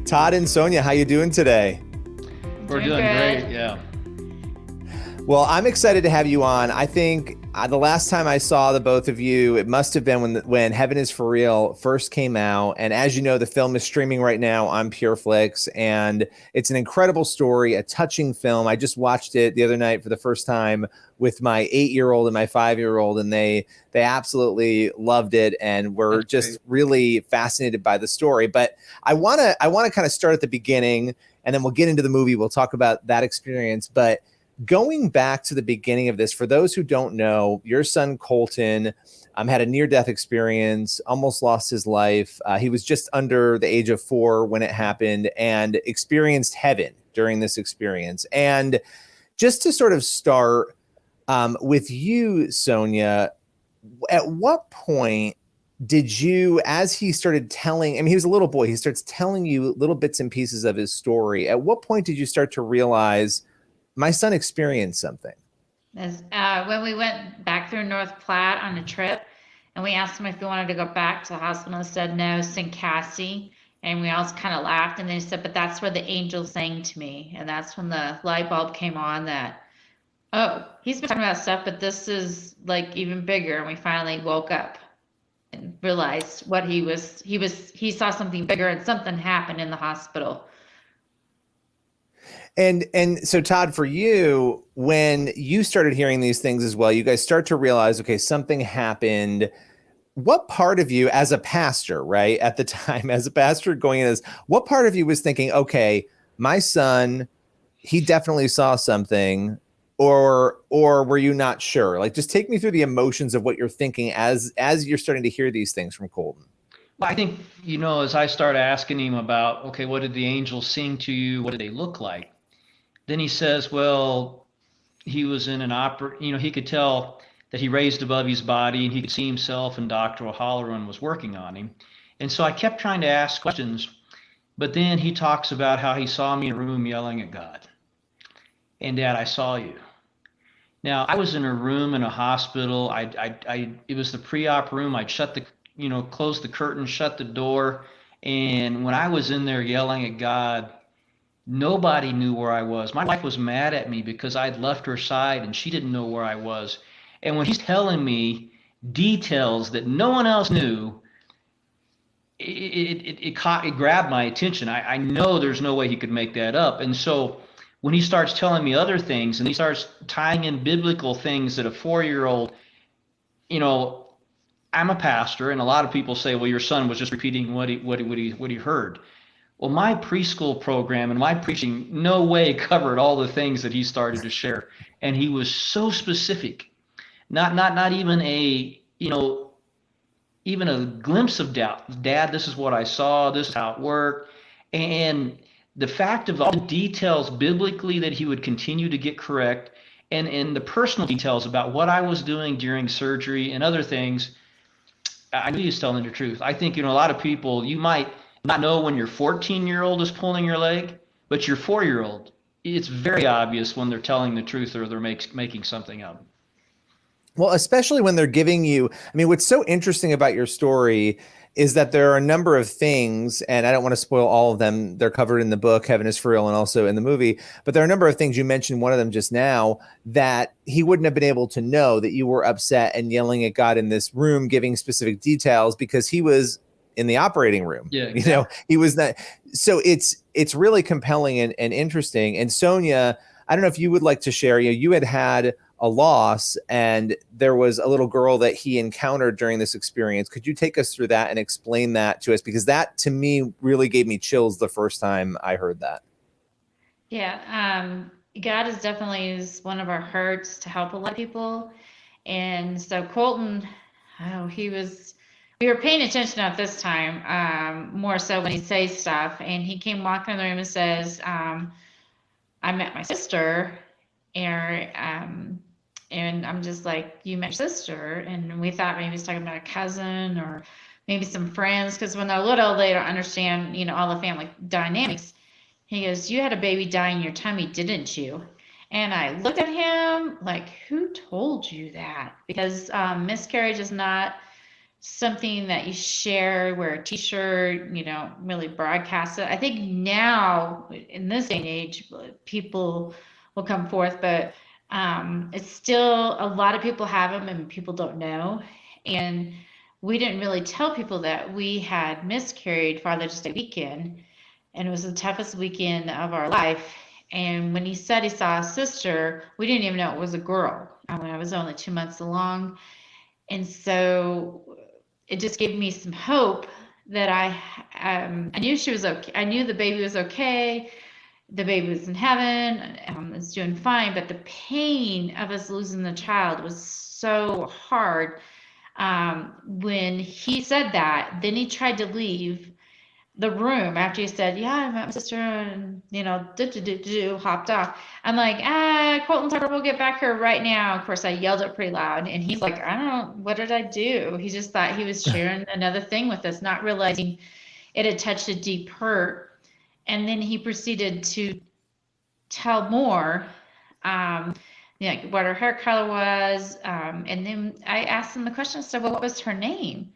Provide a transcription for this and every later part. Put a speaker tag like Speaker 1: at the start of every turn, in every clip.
Speaker 1: Todd and Sonja, how you doing today?
Speaker 2: We're doing great, yeah.
Speaker 1: Well, I'm excited to have you on. I think the last time I saw the both of you, it must have been when Heaven is for Real first came out. And as you know, the film is streaming right now on Pure Flix, and it's an incredible story, a touching film. I just watched it the other night for the first time with my 8-year-old and my 5-year-old, and they absolutely loved it and were just really fascinated by the story. But I want to kind of start at the beginning, and then we'll get into the movie. We'll talk about that experience, but going back to the beginning of this, for those who don't know, your son Colton had a near-death experience, almost lost his life. He was just under the age of 4 when it happened and experienced heaven during this experience. And just to sort of start with you, Sonja, at what point did you, as he started telling, I mean, he was a little boy, he starts telling you little bits and pieces of his story. At what point did you start to realize my son experienced something?
Speaker 3: When we went back through North Platte on a trip, and we asked him if he wanted to go back to the hospital, he said no, St. Cassie. And we all kind of laughed, and then he said, but that's where the angel sang to me. And that's when the light bulb came on that, oh, he's been talking about stuff, but this is like even bigger. And we finally woke up and realized what he saw something bigger, and something happened in the hospital.
Speaker 1: And so, Todd, for you, when you started hearing these things as well, you guys start to realize, okay, something happened. What part of you, as a pastor, right, at the time, as a pastor going in this, what part of you was thinking, okay, my son, he definitely saw something, or were you not sure? Like, just take me through the emotions of what you're thinking as you're starting to hear these things from Colton.
Speaker 2: Well, I think, as I started asking him about, okay, what did the angels sing to you? What did they look like? Then he says, well, he was in an opera, he could tell that he raised above his body and he could see himself, and Dr. O'Halloran was working on him. And so I kept trying to ask questions, but then he talks about how he saw me in a room yelling at God. And Dad, I saw you. Now, I was in a room in a hospital. It was the pre-op room. I'd close the curtain, shut the door. And when I was in there yelling at God, nobody knew where I was. My wife was mad at me because I'd left her side and she didn't know where I was. And when he's telling me details that no one else knew, it grabbed my attention. I know there's no way he could make that up. And so when he starts telling me other things and he starts tying in biblical things that a 4-year-old, I'm a pastor, and a lot of people say, well, your son was just repeating what he heard. Well, my preschool program and my preaching no way covered all the things that he started to share. And he was so specific, not even even a glimpse of doubt. Dad, this is what I saw, this is how it worked. And the fact of all the details biblically that he would continue to get correct, and the personal details about what I was doing during surgery and other things, I knew he was telling the truth. I think, a lot of people, you might not know when your 14-year-old is pulling your leg, but your 4-year-old, it's very obvious when they're telling the truth or they're making something up.
Speaker 1: Well, especially when they're giving you, I mean, what's so interesting about your story is that there are a number of things, and I don't want to spoil all of them. They're covered in the book, Heaven is for Real, and also in the movie. But there are a number of things, you mentioned one of them just now, that he wouldn't have been able to know, that you were upset and yelling at God in this room, giving specific details because he was in the operating room.
Speaker 2: Yeah, exactly.
Speaker 1: He was not. So it's really compelling and interesting. And Sonja, I don't know if you would like to share, you had a loss, and there was a little girl that he encountered during this experience. Could you take us through that and explain that to us? Because that, to me, really gave me chills the first time I heard that.
Speaker 3: Yeah, God is definitely one of our hearts to help a lot of people. And so Colton, we were paying attention at this time, more so when he says stuff. And he came walking in the room and says, I met my sister, and I'm just like, you met your sister? And we thought maybe he's talking about a cousin or maybe some friends, because when they're little, they don't understand, all the family dynamics. He goes, you had a baby die in your tummy, didn't you? And I looked at him like, who told you that? Because miscarriage is not something that you share, wear a t-shirt, really broadcast it. I think now in this day and age, people will come forth, but it's still a lot of people have them and people don't know. And we didn't really tell people that we had miscarried Father's Day weekend, and it was the toughest weekend of our life. And when he said he saw a sister, we didn't even know it was a girl. I was only 2 months along. And so it just gave me some hope that I knew she was okay. I knew the baby was okay. The baby was in heaven, was doing fine, but the pain of us losing the child was so hard. When he said that, then he tried to leave the room after he said, yeah, I met my sister and, hopped off. I'm like, Colton Tucker, we'll get back here right now. Of course, I yelled it pretty loud. And he's like, I don't know, what did I do? He just thought he was sharing another thing with us, not realizing it had touched a deep hurt. And then he proceeded to tell more, what her hair color was. And then I asked him the question, I said, well, what was her name?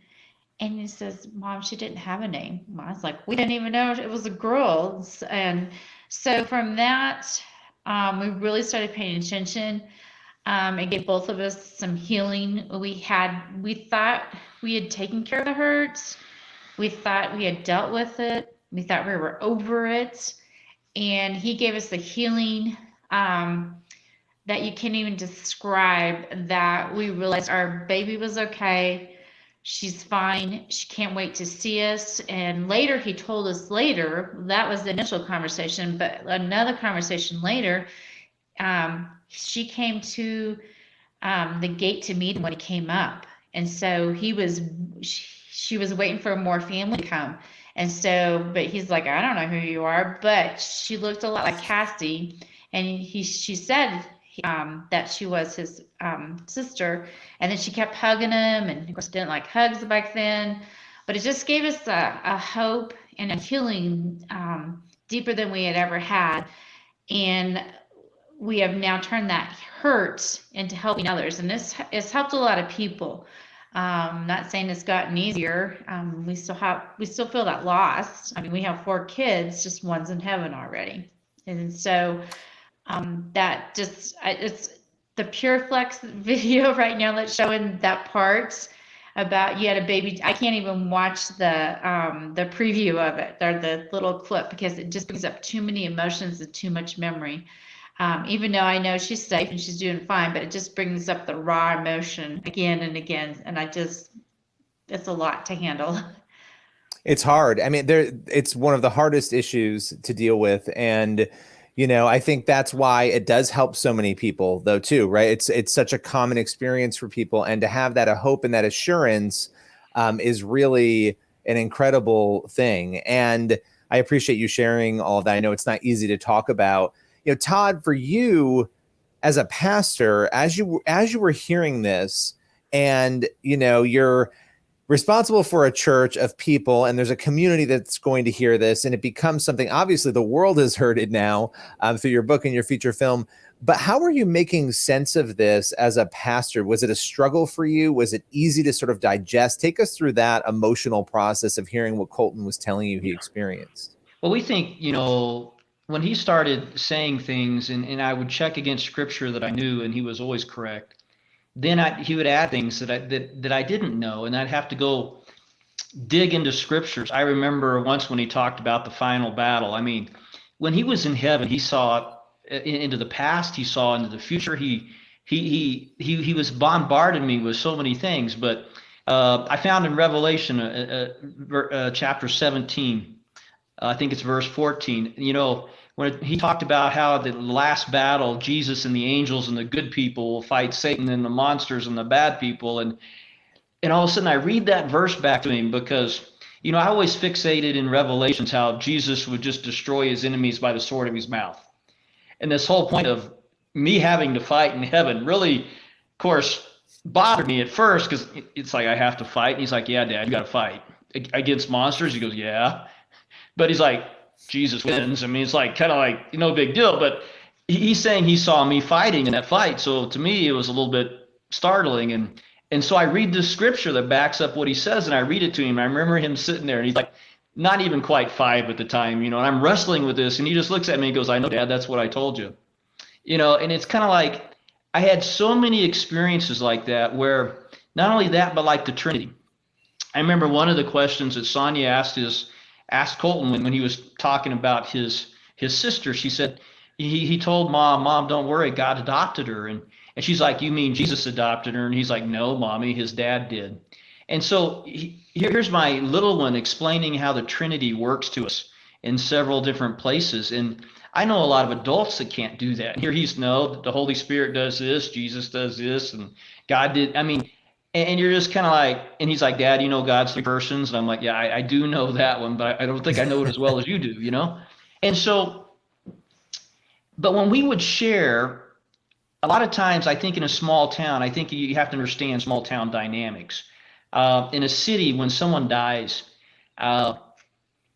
Speaker 3: And he says, Mom, she didn't have a name. I was like, we didn't even know it was a girl. And so from that, we really started paying attention. It gave both of us some healing. We thought we had taken care of the hurts. We thought we had dealt with it. We thought we were over it. And he gave us the healing that you can't even describe, that we realized our baby was okay. She's fine. She can't wait to see us. And later, he told us that was the initial conversation, but another conversation later, she came to the gate to meet him when he came up. And so she was waiting for more family to come. And so, but he's like, I don't know who you are, but she looked a lot like Cassie. And she said that she was his sister, and then she kept hugging him, and of course didn't like hugs back then, but it just gave us a hope and a healing deeper than we had ever had. And we have now turned that hurt into helping others, and this has helped a lot of people. Not saying it's gotten easier. We still feel that loss. I mean, we have 4 kids, just one's in heaven already. And so that just, it's the Pure Flix video right now that's showing that part about you had a baby. I can't even watch the preview of it, or the little clip, because it just brings up too many emotions and too much memory. Even though I know she's safe and she's doing fine, but it just brings up the raw emotion again and again. And it's a lot to handle.
Speaker 1: It's hard. I mean, it's one of the hardest issues to deal with. And I think that's why it does help so many people, though, too, right? It's such a common experience for people, and to have that hope and that assurance is really an incredible thing. And I appreciate you sharing all of that. I know it's not easy to talk about. Todd, for you as a pastor, as you were hearing this, and you're responsible for a church of people, and there's a community that's going to hear this, and it becomes something, obviously the world has heard it now through your book and your feature film, but how are you making sense of this as a pastor? Was it a struggle for you? Was it easy to sort of digest? Take us through that emotional process of hearing what Colton was telling you he experienced.
Speaker 2: Well, we think, when he started saying things, and I would check against scripture that I knew, and he was always correct, then he would add things that I didn't know, and I'd have to go dig into scriptures. I remember once when he talked about the final battle. I mean, when he was in heaven, he saw into the past, he saw into the future. He was bombarding me with so many things. But I found in Revelation chapter 17, I think it's verse 14. When he talked about how the last battle, Jesus and the angels and the good people will fight Satan and the monsters and the bad people. And all of a sudden I read that verse back to him, because, I always fixated in Revelations how Jesus would just destroy his enemies by the sword of his mouth. And this whole point of me having to fight in heaven really, of course, bothered me at first, because it's like, I have to fight. And he's like, yeah, Dad, you got to fight against monsters. He goes, yeah. But he's like, Jesus wins. I mean, it's like kind of like no big deal, but he's saying he saw me fighting in that fight. So to me, it was a little bit startling. And And so I read this scripture that backs up what he says, and I read it to him. I remember him sitting there, and he's like, not even quite 5 at the time, and I'm wrestling with this, and he just looks at me and goes, I know, Dad, that's what I told you. And it's kind of like I had so many experiences like that where not only that, but like the Trinity. I remember one of the questions that Sonja asked Colton when he was talking about his sister. She said, he told Mom, don't worry, God adopted her. And she's like, you mean Jesus adopted her? And he's like, no, Mommy, his dad did. And so here's my little one explaining how the Trinity works to us in several different places. And I know a lot of adults that can't do that. Here the Holy Spirit does this, Jesus does this, and God did. I mean, and you're just kind of like, and he's like, Dad, God's 3 persons. And I'm like, yeah, I do know that one, but I don't think I know it as well as you do. And so, but when we would share, a lot of times I think in a small town, I think you have to understand small town dynamics. In a city, when someone dies,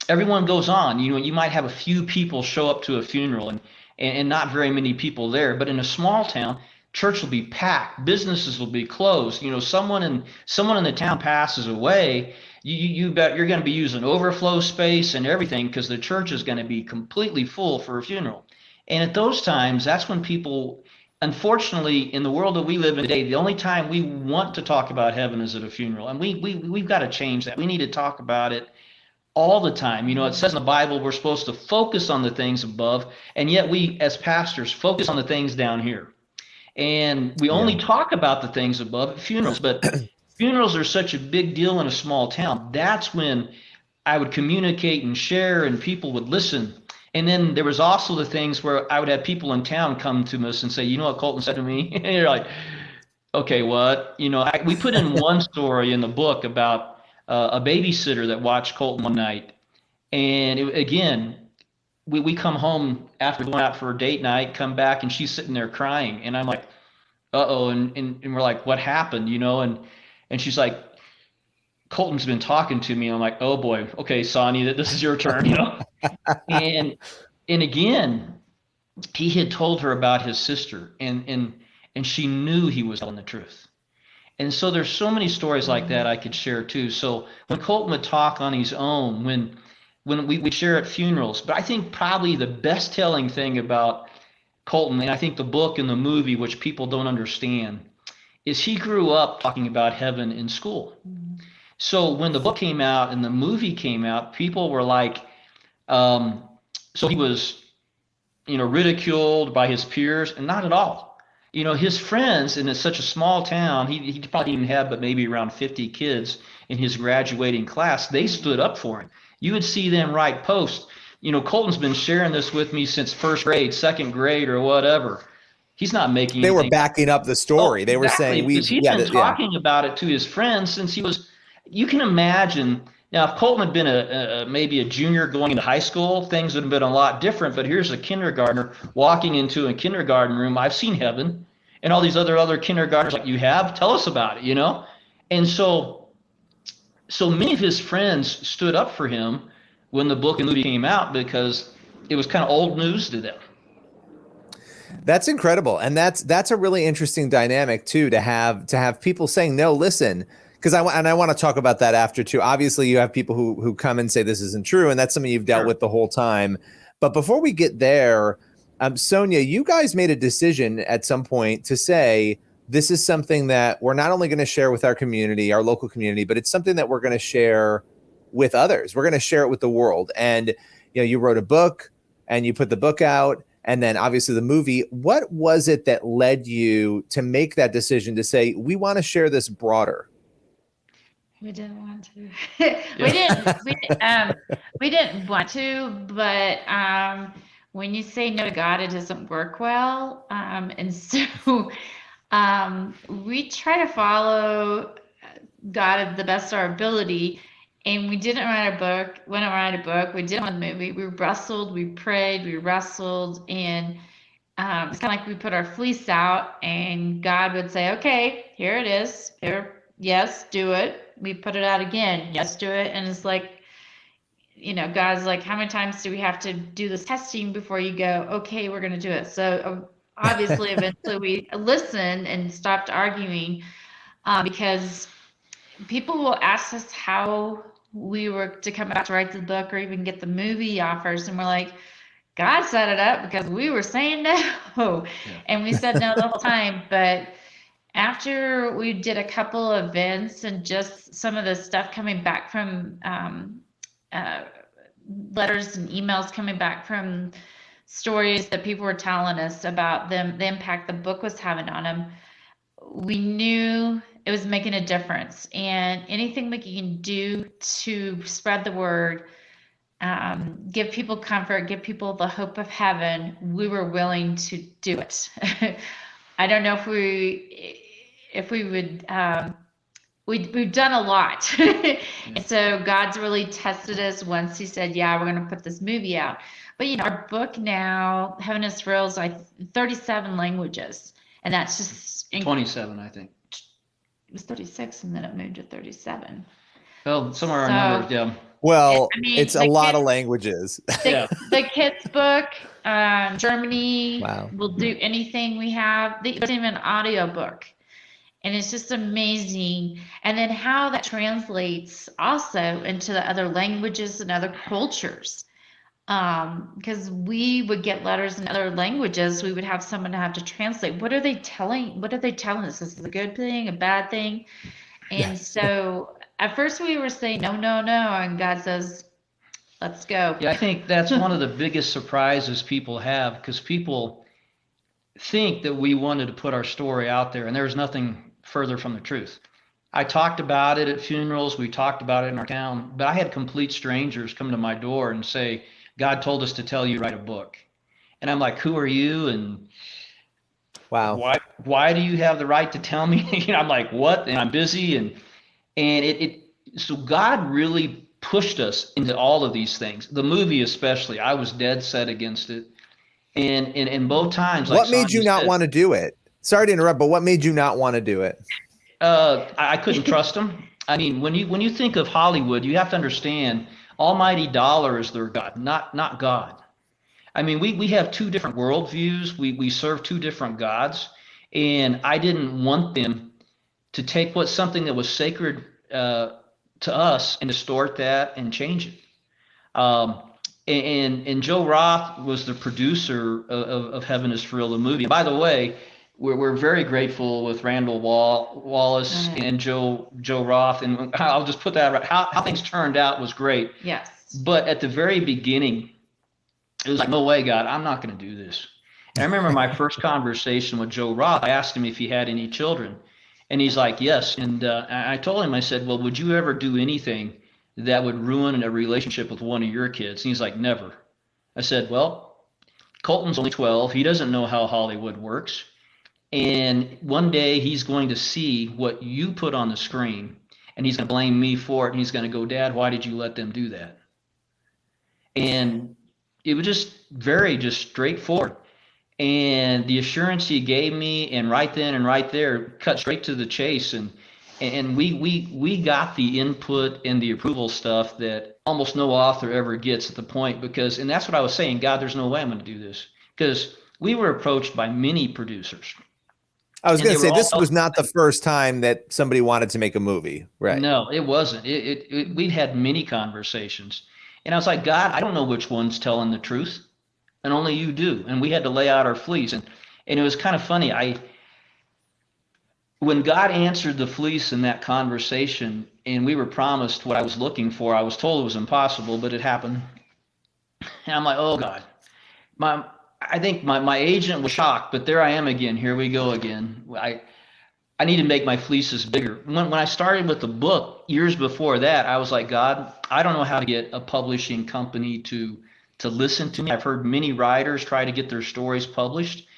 Speaker 2: everyone goes on. You might have a few people show up to a funeral and not very many people there. But in a small town, church will be packed, businesses will be closed. Someone in the town passes away, you bet you're going to be using overflow space and everything because the church is going to be completely full for a funeral. And at those times, that's when people, unfortunately, in the world that we live in today, the only time we want to talk about heaven is at a funeral. And we've got to change that. We need to talk about it all the time. It says in the Bible we're supposed to focus on the things above, and yet we as pastors focus on the things down here. And we only talk about the things above at funerals, but funerals are such a big deal in a small town. That's when I would communicate and share and people would listen. And then there was also the things where I would have people in town come to us and say, you know what Colton said to me? And you're like, okay, what? We put in one story in the book about a babysitter that watched Colton one night. And we come home after going out for a date night, come back, and she's sitting there crying. And I'm like, uh-oh. And we're like, what happened? And she's like, Colton's been talking to me. I'm like, oh boy, okay, Sonja, this is your turn, And again, he had told her about his sister, and she knew he was telling the truth. And so there's so many stories like that I could share too. So when Colton would talk on his own, when we share at funerals, but I think probably the best telling thing about Colton, and I think the book and the movie, which people don't understand, is he grew up talking about heaven in school. So when the book came out and the movie came out, people were like, so he was, ridiculed by his peers, and not at all. His friends, and it's such a small town, he probably didn't have but maybe around 50 kids in his graduating class. They stood up for him. You would see them write posts. Colton's been sharing this with me since 1st grade, 2nd grade, or whatever. He's not making
Speaker 1: They
Speaker 2: anything.
Speaker 1: were backing up the story. They were saying
Speaker 2: he's been talking about it to his friends since he was. You can imagine now if Colton had been maybe a junior going into high school, things would have been a lot different. But here's a kindergartner walking into a kindergarten room. I've seen heaven, and all these other kindergartners like, you have? Tell us about it, And so many of his friends stood up for him when the book and movie came out because it was kind of old news to them.
Speaker 1: That's incredible. And that's a really interesting dynamic too, to have people saying, no, listen, because I want to talk about that after too. Obviously you have people who come and say this isn't true, and that's something you've dealt with the whole time. But before we get there, Sonja, you guys made a decision at some point to say, this is something that we're not only going to share with our community, our local community, but it's something that we're going to share with others. We're going to share it with the world. And, you wrote a book and you put the book out, and then obviously the movie. What was it that led you to make that decision to say, we want to share this broader?
Speaker 3: We didn't want to. We didn't want to, but when you say no to God, it doesn't work well. And so we try to follow God at the best of our ability. And we didn't write a book. We didn't write a book. We didn't want a movie. We wrestled, we prayed, we wrestled, and it's kind of like we put our fleece out, and God would say, "Okay, here it is. Here, yes, do it." We put it out again. Yes, do it. And it's like, God's like, how many times do we have to do this testing before you go, okay, we're going to do it? So obviously, eventually we listened and stopped arguing. because people will ask us how we were to come back to write the book or even get the movie offers. And we're like, God set it up because we were saying no. Yeah. And we said no the whole time. But after we did a couple events and just some of the stuff coming back from letters and emails coming back from stories that people were telling us about them, the impact the book was having on them, we knew it was making a difference. And anything we can do to spread the word, give people comfort, give people the hope of heaven, we were willing to do it. I don't know if we would, we've done a lot. And so God's really tested us once he said, yeah, we're going to put this movie out. But, you know, our book now, Heaven is For Real, is like 37 languages. And that's just
Speaker 2: 27, I think.
Speaker 3: It was 36 and then it moved to 37.
Speaker 2: Well, somewhere I remember, yeah.
Speaker 1: Well,
Speaker 3: I mean,
Speaker 1: it's a lot of languages.
Speaker 3: The kids' book, Germany
Speaker 1: Wow.
Speaker 3: will do anything we have. There's even an audio book. And it's just amazing. And then how that translates also into the other languages and other cultures. Because we would get letters in other languages, we would have someone to have to translate. What are they telling us? Is this a good thing, a bad thing? And so at first we were saying, no. And God says, let's go.
Speaker 2: Yeah, I think that's one of the biggest surprises people have, because people think that we wanted to put our story out there, and there's nothing further from the truth. I talked about it at funerals. We talked about it in our town, but I had complete strangers come to my door and say, God told us to tell you write a book. And I'm like, who are you? And
Speaker 1: wow,
Speaker 2: why do you have the right to tell me? You know, I'm like, what? And I'm busy. And so God really pushed us into all of these things. The movie especially, I was dead set against it. And both times, like
Speaker 1: what made you not want to do it? Sorry to interrupt, but what made you not want to do it?
Speaker 2: I couldn't trust them. I mean, when you think of Hollywood, you have to understand Almighty Dollar is their God, not God. I mean, we have two different worldviews. We serve two different gods, and I didn't want them to take something that was sacred to us and distort that and change it. And Joe Roth was the producer of Heaven is For Real, the movie. And by the way, we're very grateful with Randall Wallace and Joe Roth, and I'll just put that right. How things turned out was great.
Speaker 3: Yes.
Speaker 2: But at the very beginning, it was like, no way, God, I'm not going to do this. And I remember my first conversation with Joe Roth. I asked him if he had any children, and he's like, yes. And I told him, I said, well, would you ever do anything that would ruin a relationship with one of your kids? And he's like, never. I said, well, Colton's only 12. He doesn't know how Hollywood works. And one day he's going to see what you put on the screen, and he's going to blame me for it. And he's going to go, Dad, why did you let them do that? And it was just very straightforward. And the assurance he gave me, and right then and right there, cut straight to the chase. And we got the input and the approval stuff that almost no author ever gets at the point, because, and that's what I was saying, God, there's no way I'm going to do this, because we were approached by many producers.
Speaker 1: I was going to say, this was not the first time that somebody wanted to make a movie, right?
Speaker 2: No, it wasn't. We'd had many conversations, and I was like, God, I don't know which one's telling the truth, and only you do. And we had to lay out our fleece, and it was kind of funny. When God answered the fleece in that conversation, and we were promised what I was looking for, I was told it was impossible, but it happened. And I'm like, oh God, I think my agent was shocked, but there I am again. Here we go again. I need to make my fleeces bigger. When I started with the book years before that, I was like, God, I don't know how to get a publishing company to listen to me. I've heard many writers try to get their stories published.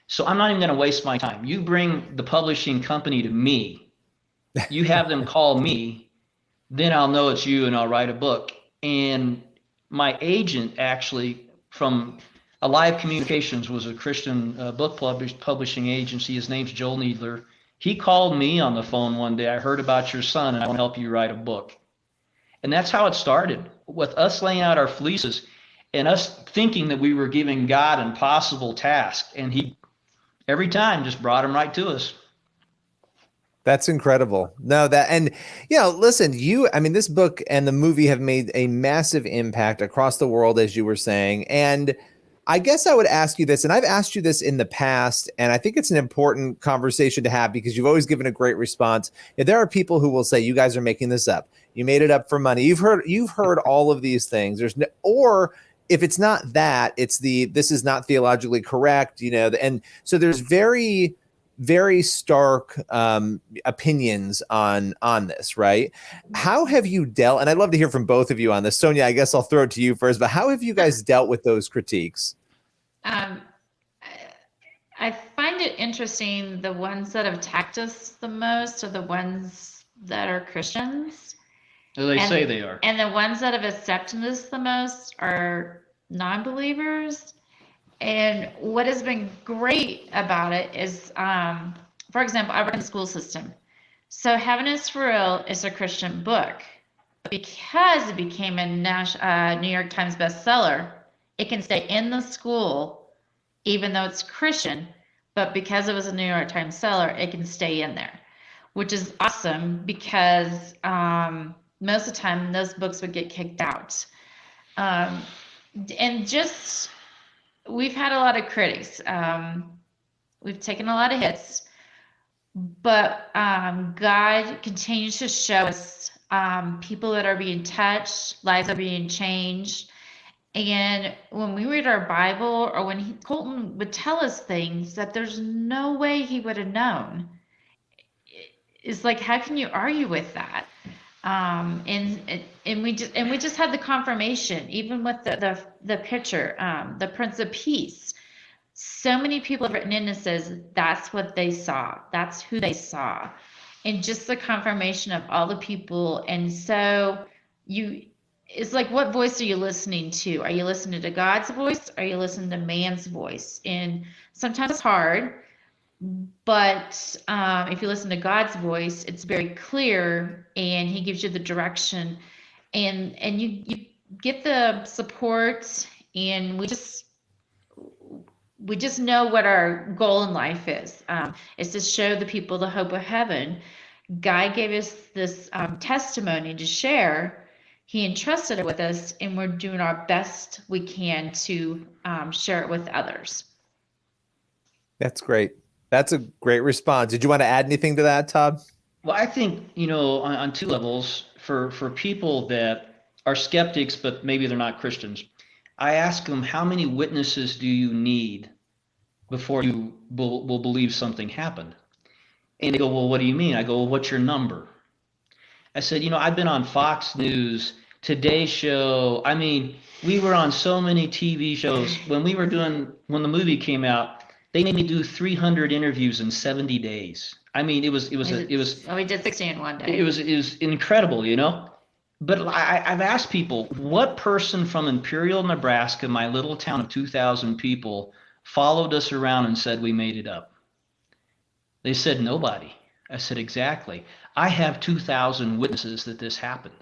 Speaker 2: So I'm not even going to waste my time. You bring the publishing company to me. You have them call me. Then I'll know it's you, and I'll write a book. And my agent, actually, from Alive Communications, was a Christian book publishing agency. His name's Joel Needler. He called me on the phone one day. I heard about your son, and I want to help you write a book. And that's how it started, with us laying out our fleeces and us thinking that we were giving God an impossible task. And he every time just brought them right to us.
Speaker 1: That's incredible. No, that, and listen, I mean, this book and the movie have made a massive impact across the world, as you were saying. And I guess I would ask you this, and I've asked you this in the past, and I think it's an important conversation to have because you've always given a great response. If there are people who will say, you guys are making this up. You made it up for money. You've heard all of these things. Or if it's not that, it's this is not theologically correct, and so there's very, very stark opinions on this, right? How have you dealt, and I'd love to hear from both of you on this. Sonja, I guess I'll throw it to you first, but how have you guys dealt with those critiques?
Speaker 3: I find it interesting, the ones that have attacked us the most are the ones that are Christians.
Speaker 2: They say they are.
Speaker 3: And the ones that have accepted us the most are non-believers. And what has been great about it is, for example, I work in the school system. So Heaven is for Real is a Christian book. Because it became a New York Times bestseller, it can stay in the school, even though it's Christian. But because it was a New York Times seller, it can stay in there, which is awesome because most of the time those books would get kicked out. And just, we've had a lot of critics. We've taken a lot of hits, but God continues to show us people that are being touched, lives are being changed. And when we read our Bible, or when Colton would tell us things that there's no way he would have known, it's like, how can you argue with that? And we just had the confirmation, even with the picture, the Prince of Peace. So many people have written in and says that's what they saw, that's who they saw, and just the confirmation of all the people. And so it's like, what voice are you listening to? Are you listening to God's voice? Are you listening to man's voice? And sometimes it's hard, but if you listen to God's voice, it's very clear, and he gives you the direction, and you get the support, and we just know what our goal in life is to show the people the hope of heaven. God gave us this testimony to share. He entrusted it with us, and we're doing our best we can to share it with others.
Speaker 1: That's great. That's a great response. Did you want to add anything to that, Todd?
Speaker 2: Well, I think, on two levels, for people that are skeptics, but maybe they're not Christians, I ask them, how many witnesses do you need before you will believe something happened? And they go, well, what do you mean? I go, well, what's your number? I said, I've been on Fox News, Today Show. I mean, we were on so many TV shows. When the movie came out, they made me do 300 interviews in 70 days. I mean, it was.
Speaker 3: Oh, we did 60 in one day.
Speaker 2: It was incredible, But I've asked people, what person from Imperial, Nebraska, my little town of 2,000 people, followed us around and said we made it up? They said nobody. I said, exactly. I have 2,000 witnesses that this happened.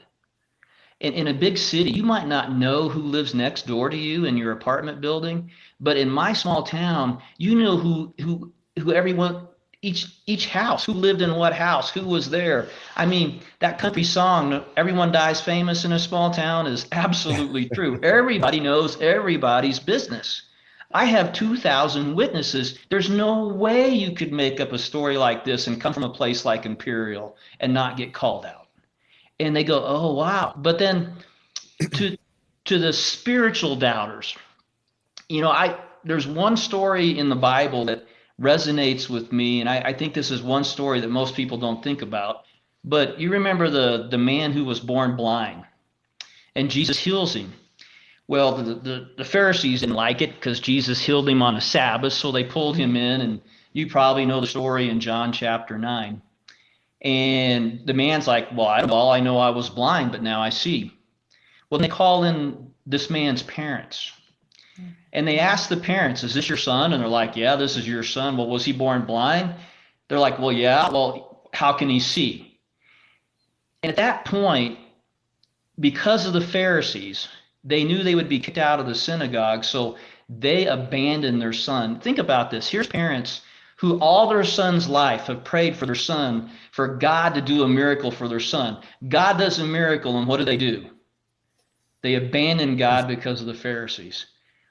Speaker 2: In a big city, you might not know who lives next door to you in your apartment building, but in my small town, you know who everyone, each house, who lived in what house, who was there. I mean, that country song, "Everyone Dies Famous in a Small Town," is absolutely true. Everybody knows everybody's business. I have 2,000 witnesses. There's no way you could make up a story like this and come from a place like Imperial and not get called out. And they go, oh, wow. But then to the spiritual doubters, there's one story in the Bible that resonates with me, and I think this is one story that most people don't think about. But you remember the man who was born blind, and Jesus heals him. Well, the Pharisees didn't like it because Jesus healed him on a Sabbath, so they pulled him in, and you probably know the story in John chapter 9. And the man's like, well, I know I was blind, but now I see. Well, they call in this man's parents. And they ask the parents, is this your son? And they're like, yeah, this is your son. Well, was he born blind? They're like, well, yeah. Well, how can he see? And at that point, because of the Pharisees, they knew they would be kicked out of the synagogue, so they abandoned their son. Think about this. Here's parents who all their son's life have prayed for their son, for God to do a miracle for their son. God does a miracle, and what do? They abandon God because of the Pharisees.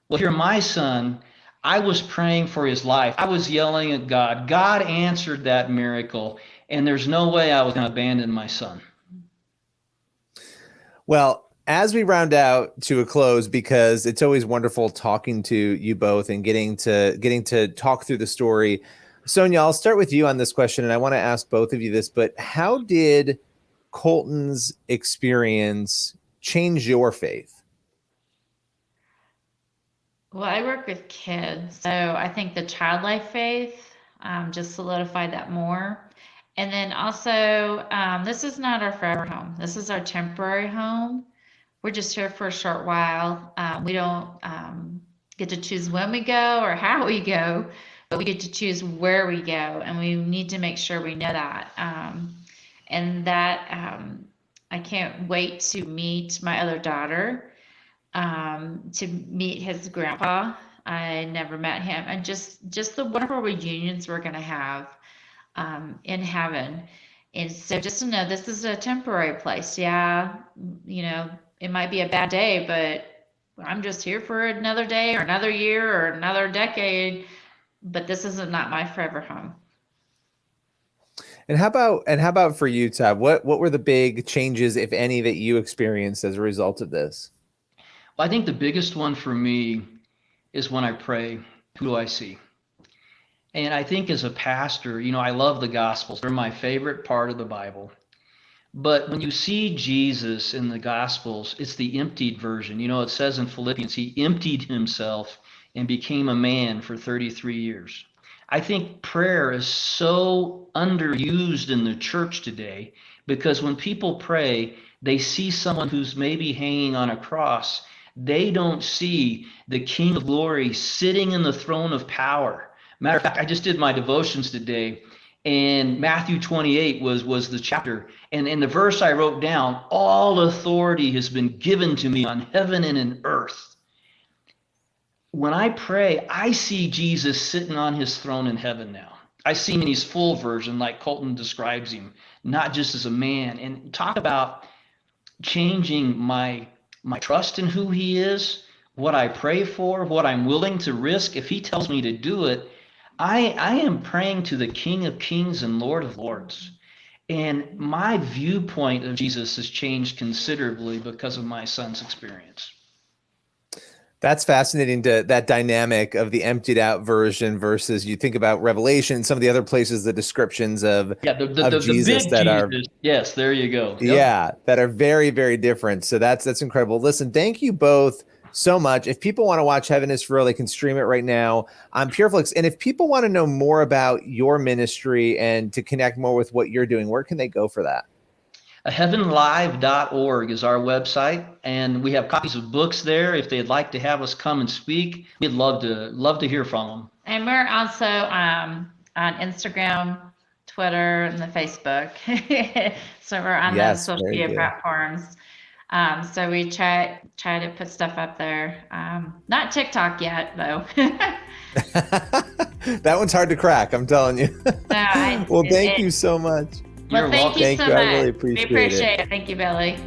Speaker 2: Well, here, my son, I was praying for his life. I was yelling at God. God answered that miracle, and there's no way I was going to abandon my son.
Speaker 1: Well, as we round out to a close, because it's always wonderful talking to you both and getting to talk through the story. Sonja, I'll start with you on this question, and I want to ask both of you this, but how did Colton's experience change your faith?
Speaker 3: Well, I work with kids, so I think the childlike faith just solidified that more. And then also, this is not our forever home. This is our temporary home. We're just here for a short while. We don't get to choose when we go or how we go, but we get to choose where we go, and we need to make sure we know that. And that I can't wait to meet my other daughter, to meet his grandpa. I never met him, and just the wonderful reunions we're going to have in heaven. And so just to know this is a temporary place. Yeah, it might be a bad day, but I'm just here for another day or another year or another decade. But this is not my forever home.
Speaker 1: And how about for you, Todd? What were the big changes, if any, that you experienced as a result of this?
Speaker 2: Well, I think the biggest one for me is when I pray, who do I see? And I think as a pastor, I love the Gospels. They're my favorite part of the Bible. But when you see Jesus in the Gospels, it's the emptied version. It says in Philippians, he emptied himself and became a man for 33 years. I think prayer is so underused in the church today because when people pray, they see someone who's maybe hanging on a cross. They don't see the King of Glory sitting in the throne of power. Matter of fact, I just did my devotions today, and Matthew 28 was the chapter. And in the verse I wrote down, all authority has been given to me on heaven and in earth. When I pray, I see Jesus sitting on his throne in heaven now. I see him in his full version, like Colton describes him, not just as a man. And talk about changing my trust in who he is, what I pray for, what I'm willing to risk. If he tells me to do it, I am praying to the King of Kings and Lord of Lords. And my viewpoint of Jesus has changed considerably because of my son's experience.
Speaker 1: That's fascinating, that dynamic of the emptied out version versus you think about Revelation, some of the other places, the descriptions of Jesus that are,
Speaker 2: yes, there you go. Yep.
Speaker 1: Yeah, that are very, very different. So that's incredible. Listen, thank you both so much. If people want to watch Heaven is for Real, they can stream it right now on Pure Flix. And if people want to know more about your ministry and to connect more with what you're doing, where can they go for that?
Speaker 2: heavenlive.org is our website, and we have copies of books there. If they'd like to have us come and speak, we'd love to hear from them. And
Speaker 3: we're also on Instagram, Twitter, and the Facebook. So we're on those social media platforms. So we try to put stuff up there. Not TikTok yet, though.
Speaker 1: That one's hard to crack, I'm telling you. Well, thank you so much.
Speaker 3: Well, thank you so much.
Speaker 1: I really appreciate it.
Speaker 3: Thank you, Billy.